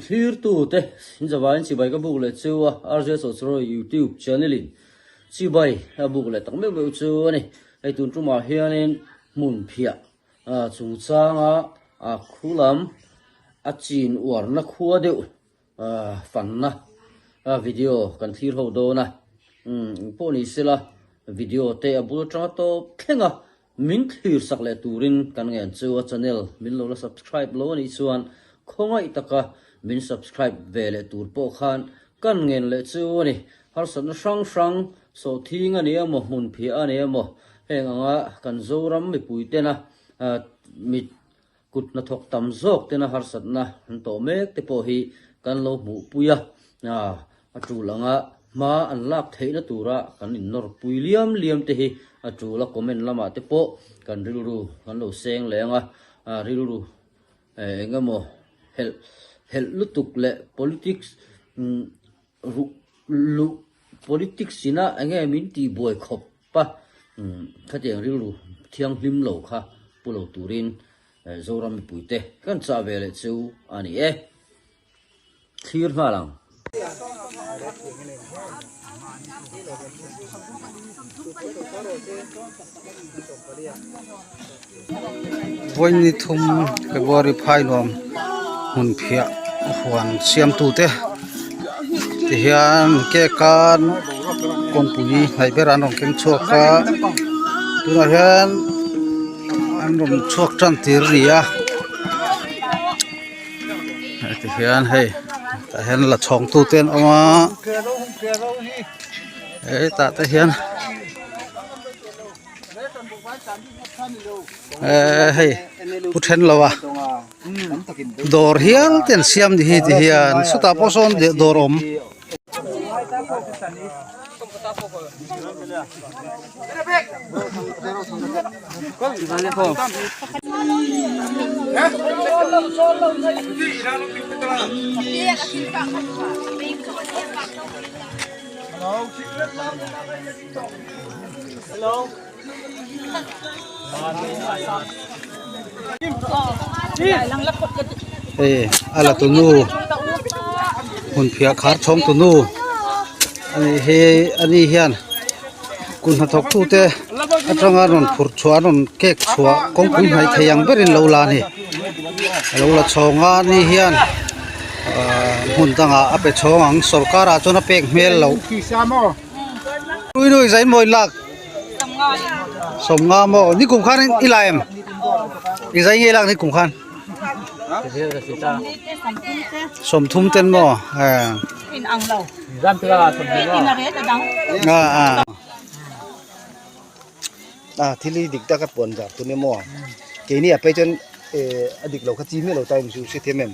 clear tu te in jawain chi bai ka buk le chu RJ so YouTube channel in chi bai a buk le tak me me chu ani ai tun tu ma hianin mun phia chung changa a khulam a chin war na khuwa deuh fan na video kan thir ho do na poni sila video te abu tra to thenga min thir sak le turin kan ngen chu channel min lo la subscribe lo ni chuan khongai taka min subscribe ve le tur po khan kan ngen le chu ni har san sang sang so thinga ni amo mun phi ani amo henganga kan zoram mi puite na mi kut na thok tam zok te na har sat na to mek te po hi kan lo mu puya atu langa ma an lak theina tura kan in nor pui liam te hi atu la comment lama te po kan rilu kan lo seng lenga rilu engamo hel lutuk le politics lu politics sina enge min ti boy khop pa khateng rilu thiang hlim lo kha pulo turin zoram puite kan cha vele chu ani clear halang voin ni thum February phai nom hun phia huan siam tu te hian ke kan kong pui hai beran ong keng chuak ka tuna hian an rom chuak tran tir ria te hian hei ta hian la chong tu ten oma ta te hian hei puthen lawa dor hial ten siam di hi ti hian suta poson de dorom ala tunu hun phia khar chom tunu ani hian kun hathok tu te atanga non phur chua non kek chua kong kun hai thayang berin lo la ni lo la chonga ni hian hun tanga ape chawang sarkara chona pek mel lo nuôi zain moi lak somnga mo ni kum khan ilaim i zain ye lak ni kum khan som thum ten mo in ang lo ram tira som in a red dang thili dikta ka pon jar tu ne mo ke ni ape chen adik lo kha chi me lo time su se themem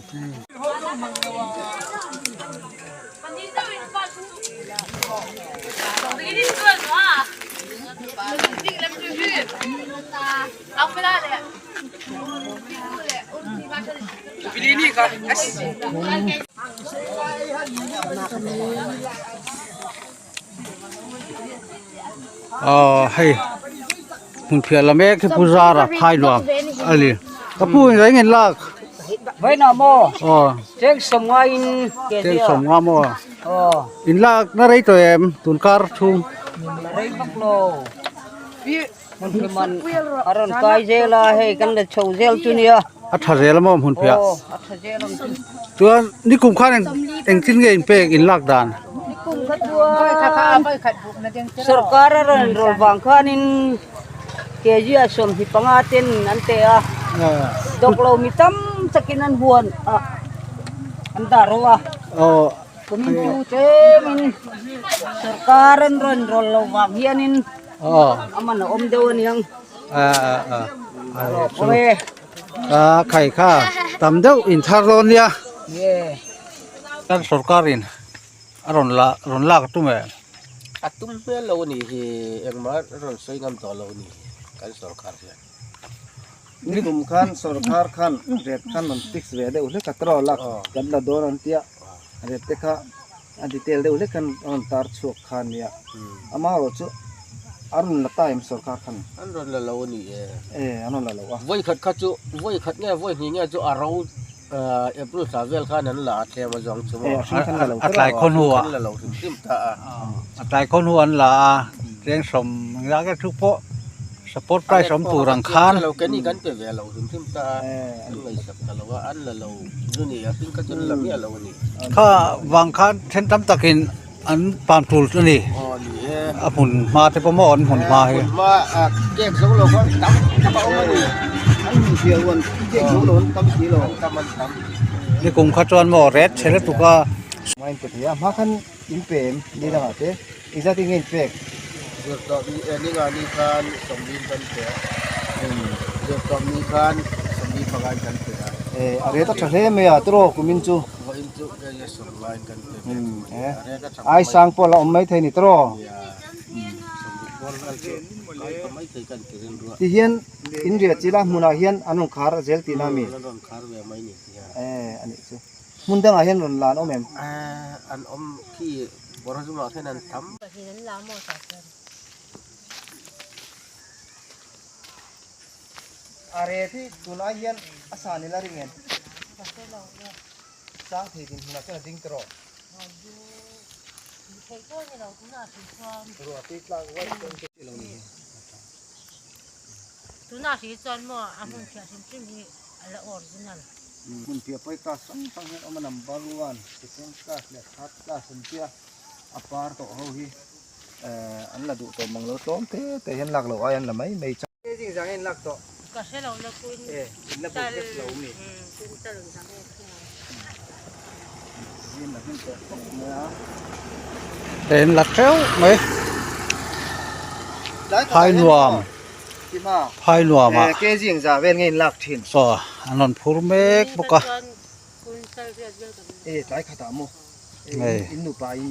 hay hun phia la mek puja ra phai lo ali kapu ngai ngen lak với nó mò oh trên sông ngay tel som nga mo oh in lak na rei to em tun kar thung đấy bắc lô mình aron kai zela hay kan de chou zel chunia atha rel mo hun phia oh atha zel am tu ni kum khan eng tin nge in pe in lak dan cùng khát đua sarkar aron rol bang khanin ke ji asom hi pangaten ante doklo mitam sakinan buan antarowa oh kumintu te min sarkaran ron rol lo wang hianin oh aman om dewan yang oe khai kha tam deu in thar lon ya ye kan sarkarin ron la ka tu me atum pe lo ni hi engmar ron soi ngam to lo ni kan sarkar ya ni kum khan sarkar khan ret khan non fix ve de ule ka tro lak kan la dor an tia ret te kha detail de ule kan on tar chok khan ya ama ro chu arun la time sarkar khan an ron la lo ni anon la lo wa voi khat kha chu voi khat nge voi ni nge chu aro April Savel khan nan la the ma jong chu mo lại con hùa la lo tim ta lại con hùa là riêng sầm ra cái thuốc po support price sầm tủ răng khan lo cái ni kan pe ve lo tim ta ngai sap ta lo an la lo nu ni a pin ka chun la mi lo niข้าวังคันเช่นตำตะกินอันปามทูลนี่ o ni e หุ่นมาแต่ประมอนหุ่นมาเฮ ma ke so lo ko tam ba o ni an ni sia won ke so lo tam ki lo tam man tam นี่กลุ่มขจรหมอเรดเชลตุกา main petia makan impem di dalam te izati ngin pek được đó đi đi ngà đi khan sông đi kan pe được đó đi khan sông đi pagan kan pe are ta thale me atro kumin chu wa in chu ke ye sông line kan pe are ka chak ai sang po la mai thai ni tro ya sông đi bol kal chu ai ka mai thai kan ke ren ru ti hian in ria chila muna hian anong khar zel ti na mi ron khar ve mai ni ya ani chu mun dang a hian ron lan omem an om ki bor ju ma khenan tham are ti tuna hian asani la ringen sang thi din huna ka ding tro tu na si chon mo amun kya sim sim hi ala original mun pia pai ka sang sang hian oma number 1 second class le third class un pia apar to ho hi an la du to manglo tom te hian lak lo ayan la mai mei cha jing jang en lak to ka se lo la kuin in la bu ke lo mi kun ta lo sang yin la hin to me a เห็นหลักแล้วไหมพายนวม ti ma พายนวมอ่ะ ke jing ja ven ngin lak thin สออันนั้นพูดเมกบุกะ kun sa ria ria tai khata mo Ei. in nu pa in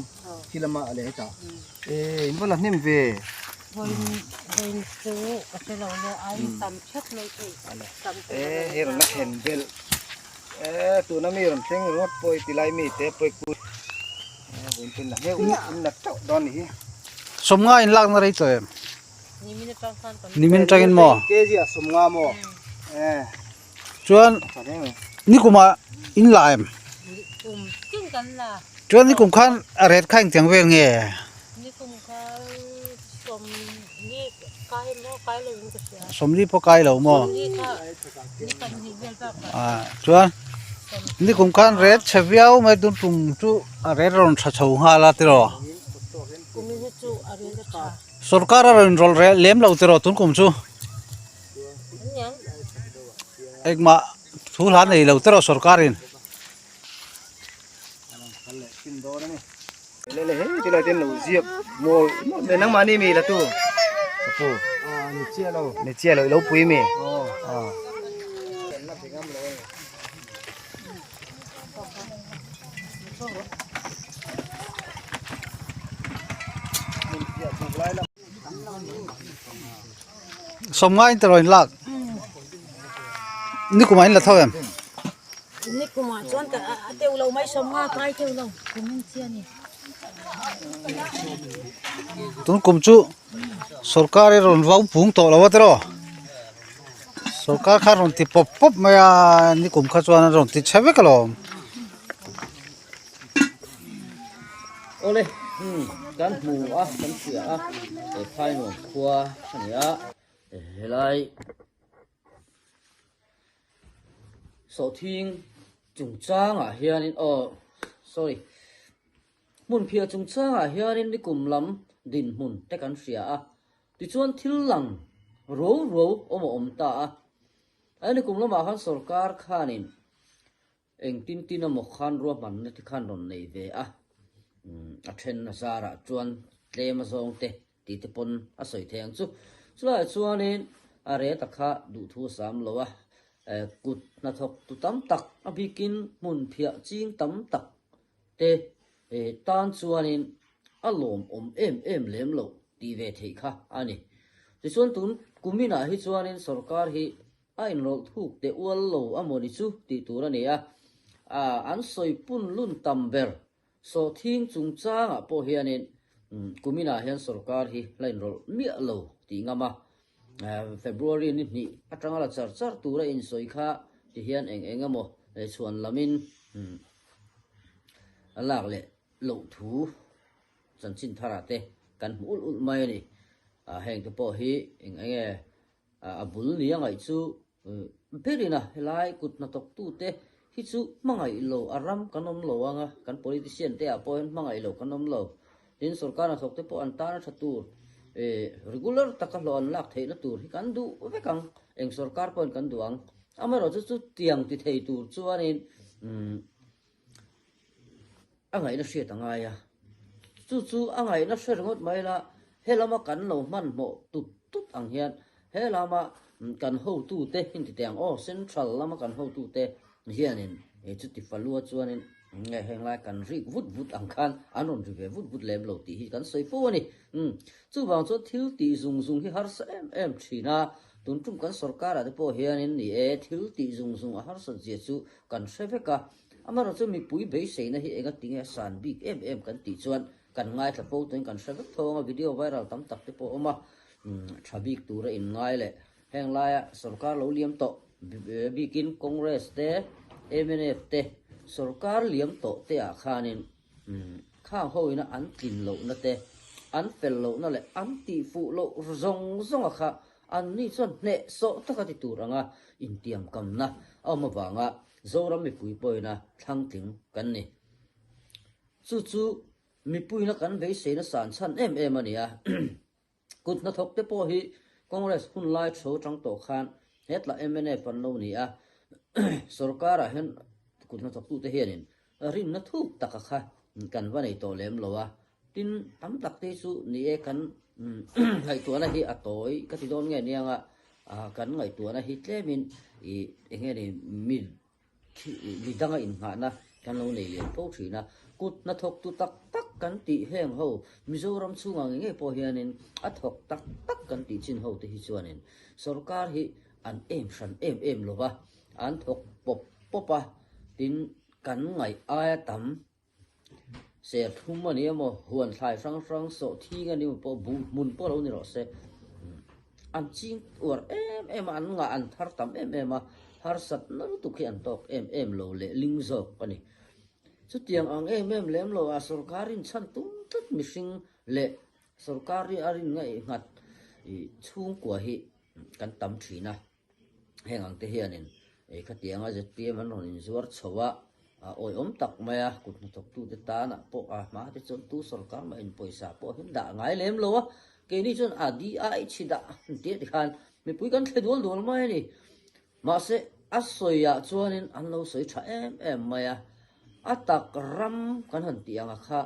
hilama ale ta in bola nim ve hoin tu ka se lo le ai tam chet lo tam her na hen vel tu na mi ron thleng rot poi tilai mi te poi ku buin tin la he un na to don hi สมง่ายลักนาไรตัวเอง ni min tang san kan นี่มันจังอินหมอ ke ji asum nga mo จวน sa deng นี่กูมาอินไลม์ king kan la จวนนี่กูขันอะไรข้างเตียงเวงเงี้ย ni kum ka som ni kai lo kai lo ni ka sia สมรีพอไกลเหล่าหมอ ni kan ni vel ba ka จวนนี่กูขันเรดเชฟเวียวไม่ดุนตุ่มจู่เรดรอนชะชงฮาลาติรอ kum ni chu are le cha สรการรอนรอลเรเลี้ยมเหล่าติรอตุนกุมจู่ nyang เอกมาทุลานไอเหล่าติรอสรการิน tin do na ni le he ti la ten lo ziep mo le nang mani mi la tu pu ni chia lo lo pui mi sớm ngay từ rồi lạcนี่กูมาอินละเท่าเอ็ม นี่กูมาชวนแต่เตียวเราไม่สมมาใครเตียวเรากูไม่เชื่อนี่ ตุนกุมจูสรการรอนว้าวปุ่งโตแล้ววะเตอสรการข้ารอนติปปปมานี่กุมข้าจวนรอนติเชฟกันหรอ ô lê cán mù á cán xỉa á để phai nổ khua này á để lại sổ thiên trùng trang à hiền nên sorry muốn phía trùng trang à hiền nên đi cùng lắm đình muốn tay cán xỉa á thì chuan thiếu lằng rố ôm ta anh đi cùng lắm mà hắn sổ car khanin anh tin tin là một khan rùa bắn thì khan đòn này về á a then na zara chuan tlem zong te ti te pon a soi theng chu chulai chuanin a re takha du thu sam lo a kut na thok tu tam tak a bikin mun phia ching tam tak te tan chuanin a lom em lem lo ti ve thei kha ani ti chuan tun kumina hi chuanin sarkar hi a in ro thuk te wal lo amoni chu ti tur ani a an soi pun lun tamber so thing chung chang a po hianin kumina hian sarkar hi line rol mia lo ti ngama February ni atanga la char tura in soi kha ti hian engamo chuan lamin alak le lo thu chan chin thara te kan ul ul mai ni heng te po hi enge abul ni angai chu perina helai kut na tok tu te hi chu mangai lo aram kanom lo anga kan politician te a point mangai lo kanom lo tin sarkar na thok te po an ta na thatur regular takalo an lak thei na tur hi kan du ve kang eng sarkar point kan duang amaro chu tiang ti thei tur chuanin angai na hriat anga ya chu angai na hrer ngot mai la helama kan lo man mo tut ang hian helama kan ho tu te hin ti tiang central lama kan ho tu te hianin chu ti falua chuanin nge heng lai kan rik vut ang khan anon ri ve vut lem lo ti hi kan soi po ni chu bang chu thil ti zung hi har sa em thina tun tum kan sarkar a te po hianin ni thil ti zung har sa je chu kan seveka amaro chu mi pui be seina hi enga tinge san big em kan ti chuan kan ngai thla po ten kan sevek thonga video viral tam tak te po oma thabik tura in ngai le heng lai sarkar lo liam to bikin congress te MNF te sarkar liam to te a khanin khang hoina an tin lo na te an fel lo na le an ti fu lo zong a kha an ni chon ne so takati turanga intiam kam na ama wanga zoram mi pui poina thang ting kan ni chu mi pui na kan ve se na san chan em ania kut na thok te po hi congress hun lai tho chang to khan hetla MNF an lo ni a sarkar a hen kut na thok tu te hianin rin na thuk taka kha kan wa nei to lem lowa tin tam tak te su ni e kan hai tu na hi atoi ka ti don nge nianga kan ngai tu na hi tlemin nge ni mi danga in nga na kan lo nei le po thina kut na thok tu tak kan ti heng ho mizoram chunga nge po hianin a thok tak kan ti chin ho te hi chuanin sarkar hi an san em lowa an thok popa tin kan ngai aya tam se thum ani mo huan thlai sang so thi nga ni po mun po lo ni ro se an ching or em an nga an thar tam em a har sat na tu khi an tok em lo le ling zo pani chu tiang ang em lem lo a sarkarin chan tum tut mishing le sarkari arin ngai ngat chung kwa hi kan tam thina hengang te hianin khatiang a ZPM an in zuar chowa oi tak maya kut na tok tu te ta na po ma te chon tu sarkar ma in poisa po hin da ngai lem lo ke ni chon adi ai chida te khan mi pui kan thedol dol mai ni ma se asoya chuanin an lo soi tha em maya atak ram kan han tiang a kha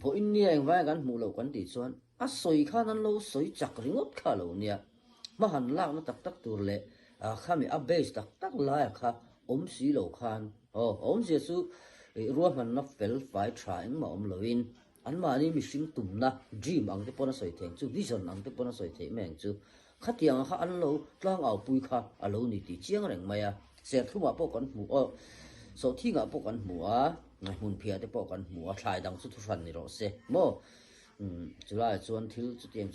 bo in ni eng vai kan mu lo kan ti chuan asoi khan an lo soi chak ringot kha lo nia ma han lak na tak tur le khami a base tak la kha om si lo khan om je su ruwa man na fel fai trying ma om loin an ma ni mi sing tum na dream ang te pona soi theng chu vision ang te pona soi the meng chu khatiang kha an lo tlang au pui kha alo ni ti chiang reng maya se thuma po kan mu so thi nga po kan mu a ngai hun phia te po kan mu a thlai dang chu thu ran ni ro se mo chulai chuan thil chu tiang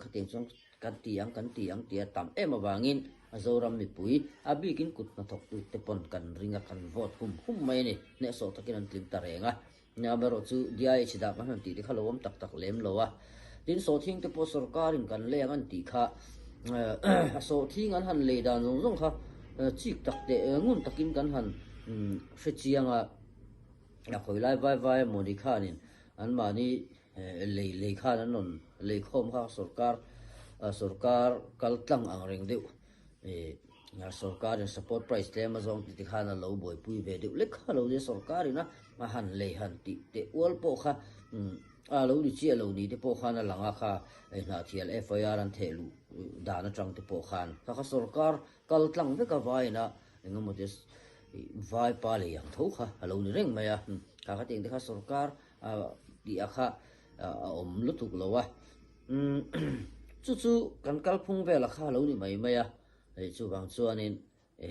khatiang chuan kan tiang tia tam em awangin azoram mi pui abikin kut na thok tu te pon kan ringa kan vote hum mai ni ne so takin an tlim tarenga nya bero chu dia chida man ti ti khalom tak lem lowa tin so thing te po sarkarin kan le an ti kha so thing an han le dan zong kha chik tak te ngun takin kan han hre chianga ya khoi lai vai moni khanin an mani le khan an non le khom kha sarkar kaltlang ang reng deu sarkar support price te amazon ti khana lo boy pui ve deu le kha lo de sarkar na ma han le han ti te wal po kha a lo ni chi lo ni te po khana langa kha na thial FIR an thelu da na tang te po khan kha sarkar kaltlang ve ka vai na engamo des vai pa le yang tho kha lo ni reng ma ya kha ting te kha sarkar di akha om lutuk lo wa chu kan kalphung ve la kha lo ni mai maya chu bang chuanin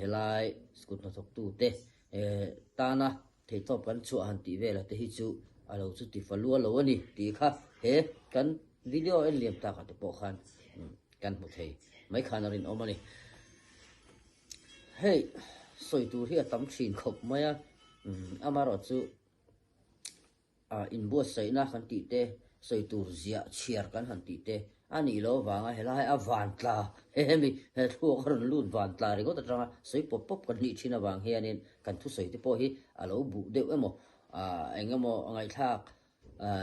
helai skut na thok tu te tana thei top kan chu han ti ve la te hi chu alo chu ti falua lo ani ti kha he kan video en liam ta ka te po khan kan mu thei mai khanarin omani hey soi tu hi tam thin khop mai a amaro chu in bo sei na khan ti te soi tu zia chiar kan han ti te ani lo wanga helai avan tla he mi he thu ron lut van tla ri ko ta tanga soi pop pop kan ni thina wang he anin kan thu soi te po hi alo bu deuh emo engemo ngai thak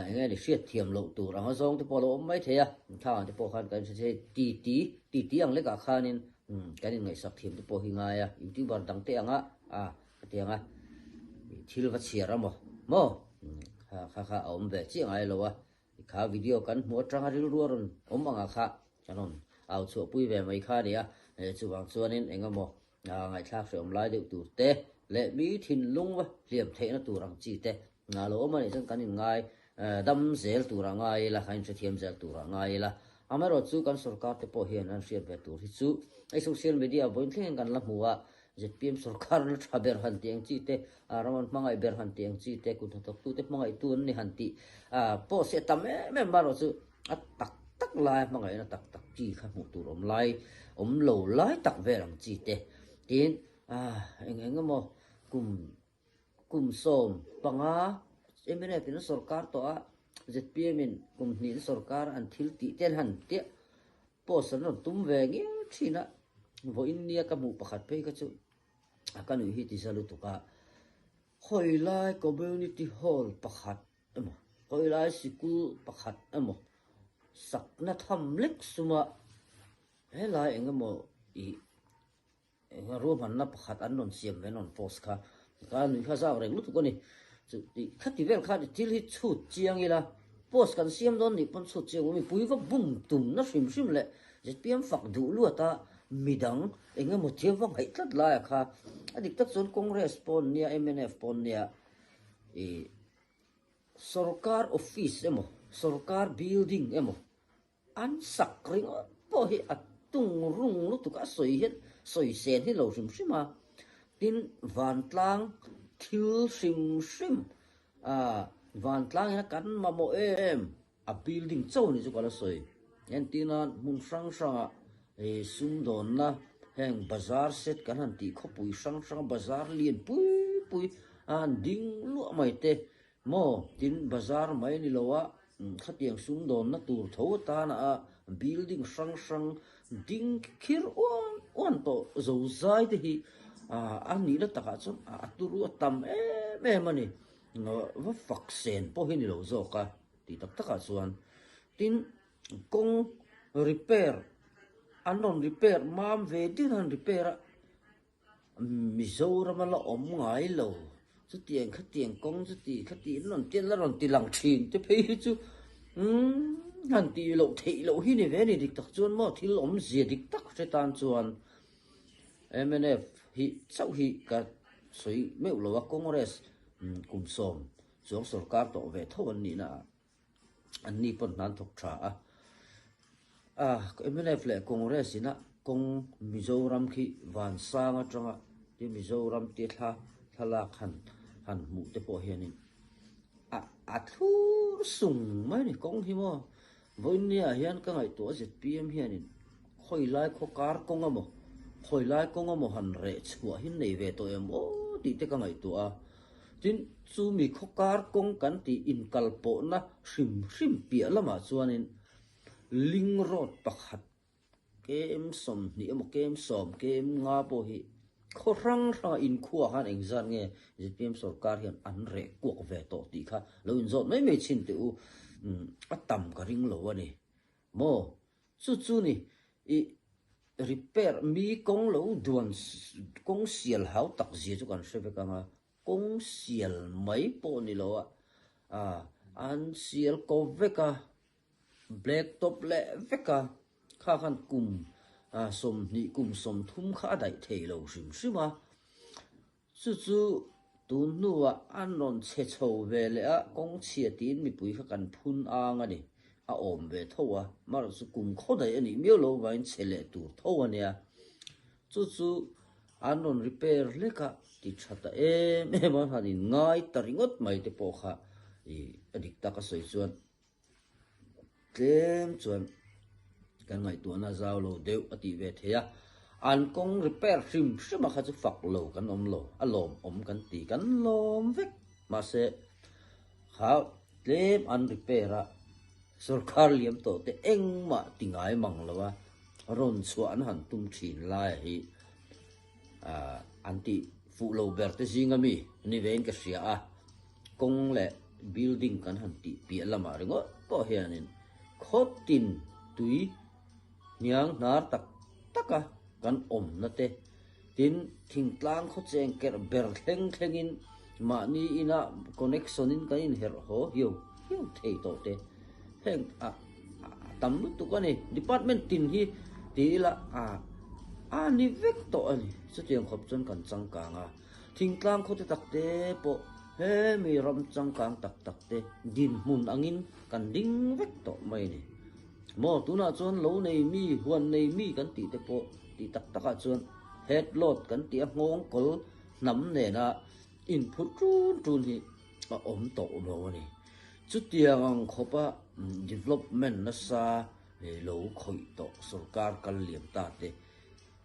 engai ni hriat thiam lo tur anga zong te po lo mai theya thang te po khan kan se ti ang le ka khanin kanin ngai sak thiam te po hi nga ya youtuber dang te anga te anga thil va chiara mo kha om ve chi ngai lo wa kha video kan mo tanga ril ruaron om anga kha chanon au chu pui ve mai kha dia chu wang chuanin engamo ngai thak se om lai deuh tur te le mi thin lung wa liam the na turang chi te nga lo ma ni chang kanin ngai dam zel turang ngai la khain che thiam zel turang ngai la amaro chu kan sarkar te po hian an share ve tur hi chu ai social media boin thleng kan la muwa ZPM sarkar na thaber han tiang chi te raman mangai ber han tiang chi te ku thok tu te mangai tun ni han ti po se tam me maro chu tak lai mangai na tak chi kha mu tur om lai om lo lai tak ve rang chi te tin engemo kum som panga emene pin sarkar to a ZPM in kum ni sarkar an thil ti ten han te po san no tum ve ngi thina vo india ka mu pakhat pe ka chu akan hi ti salu to ka khoi lai community hall pakhat emo khoi lai school pakhat emo sakna tham lek suma he lai engemo ro man na pakhat an non siam ve non post kha ka ni kha sa reng lu tu ko ni chu ti khati vel kha til hi chu chiang ila post kan siam don ni pon chu chiang mi pui va bum tum na sim le ZPM fak du lu ta midang engemo thiam wang hai tlat la kha adik tak chon congress pon nia MNF pon nia sarkar office emo sarkar building emo an sakring po hi atung rung lu tu ka soi sen hi lo sim tin van tlang thil sim van tlang na kan ma mo a building chau ni chu kala soi en tina mun sang sum don na heng bazar set kan han ti khopui sang bazar lien pui an ding lu mai te mo tin bazar mai ni lowa khatiang sum don na tur tho ta na building sang ding khir on to zo zai te hi ani la taka chon aturu tam mani va fak sen po hi ni lo zo ka ti tak taka chuan tin kong repair anon repair mam ve din han repair Mizoram la om ngai lo chu tiang kong chu ti khati non tian la ron ti lang thin te phei chu han ti lo thei lo hi ni ve ni dik tak chuan mo thil om zia dik tak se tan chuan MNF hi chau hi ka soi meu lo wa congress kum som chong sarkar to ve thon ni na an ni pon nan thok tha MNF le congress ina kong Mizoram khi van sang atanga ti Mizoram ti thala han mu te po hianin thu sung mai ni kong hi mo voinia hian ka ngai to ZPM hianin khoi lai khokar kong amo khoi lai kong amo han re chua hin nei ve to em o ti te ka ngai to tin chu mi khokar kong kan ti in kalpo na hrim pia lama chuanin ling road pakhat kem som ni amo kem som kem nga po hi khorang in khuwa han engzan nge ZPM sarkar hian an re kuak ve to ti kha lo in zot mai chin te u atam ka ring lo ani mo chu ni repair mi kong lo duan kong sial hau tak zia chu kan hre ve ka nga kong sial mai po ni lo an sial ko ve ka black top le ve ka kha khan kum som ni kum som thum kha dai thei lo sim chu tun nuwa anon che chho ve le kong chia tin mi pui kha kan phun ang ani om ve thowa mar su kum kho dai ani mi lo wain chele tur thowa nia chu anon repair le ka ti chata ma ha ni ngai taringot mai te po kha adik ta ka soi chuan tlem chuan kan ngai tu na zau lo deu ati ve theya an kong repair sim mà khá chú phạc lầu kan lo lom kan ti kan lom vek mà sẽ khá lem an repair à sarkar liam to te eng ma tingai mang lawa ron chuan han tum thin lai hi anti phụ lầu ber te jingami ni ven ka sia a kong le building kan han ti pi lama ringo po hianin khotin tui niang nar taka kan na te tin thing tlang kho cheng ker ber thleng in ma ni ina connection in kan in her ho hiu thei to te heng tam lu tu kan ni department tin hi ti la ni vek to ani chu tiang khop chon kan chang ka nga thing tlang kho te tak te po he mi ram chang kang tak te din mun angin kan ding vek to mai ni mo tu na chon lo nei mi huan nei mi kan ti te po ti taka chon head load kan ti ngong kol nam ne na input tun hi to lo ni chu tiang ang khopa development na sa lo khoi to sarkar kal liam ta te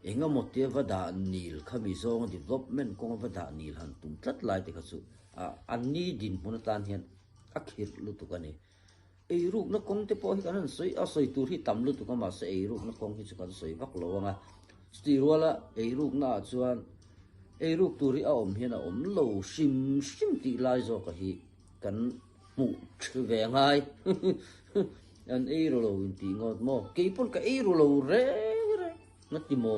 enga motia vada nil khami zong development kong vada nil han tum tlat lai te khachu anni din munatan hian akhir lu tu kani ei ruk na kong te po hi kan soi tur hi tam lu tu ka ma se ei ruk na kong hi chu kan soi vak lo nga sti rola ei ruk na chuan ei ruk tur hi a om hian a om lo sim ti lai zo ka hi kan mu ve ngai an ei ro lo in ti ngot mo ke pon ka ei ro lo re na ti mo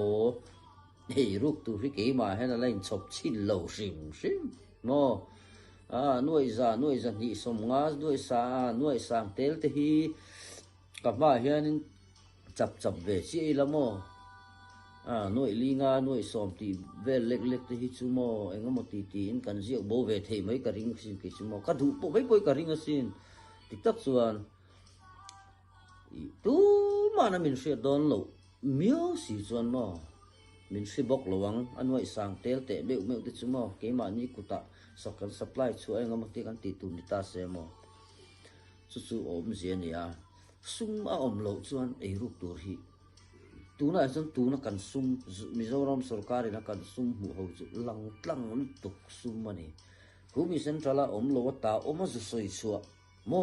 ei ruk tur hi ke ma hen a lain chop chin lo sim mo nuôi già nhị som nga nuôi sang tel te hi cặp ba hian chập về chi la mo nuôi li nga nuôi som ti ve lek te hi chu mo enga mo ti in kan ziak bo ve thei mai ka ring sin ki chu mo ka du po mai poi ka ring asin tik tak chuan tu ma na min hriat don lo mio si chuan mo min hri bok lowang anuai sang tel te meu te chu mo ke ma ni kuta sakal supply chu ai ngam ti kan ti tu ni ta se mo chu om zia ni a sum a om lo chuan ei ruk tur hi tu na kan sum Mizoram sarkar na kan sum hu ho chu lang tlang ni tuk sum mani humi central a om lo ta om zu soi chu mo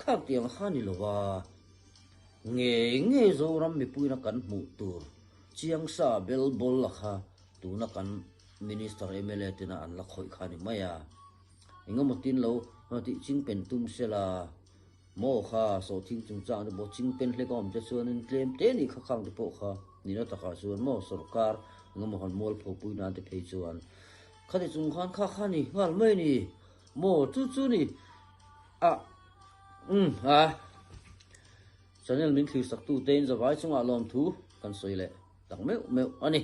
khak tiang khani lo wa nge zoram mi puina kan mu tur chiang sa bel bol la kha tu na kan minister MLA tina an la khoi khani maya inga motin lo ti ching pen tum sela mo kha so thing chung chang bo ching pen hle kom te chuan in claim te ni kha khang te po kha ni na taka chuan mo sarkar nga mo han mol pho pui na te phei chuan kha te chung khan kha khani ngal mai ni mo chu ni channel min thli sak tu ten zawai chunga lom thu kan soile tak meu ani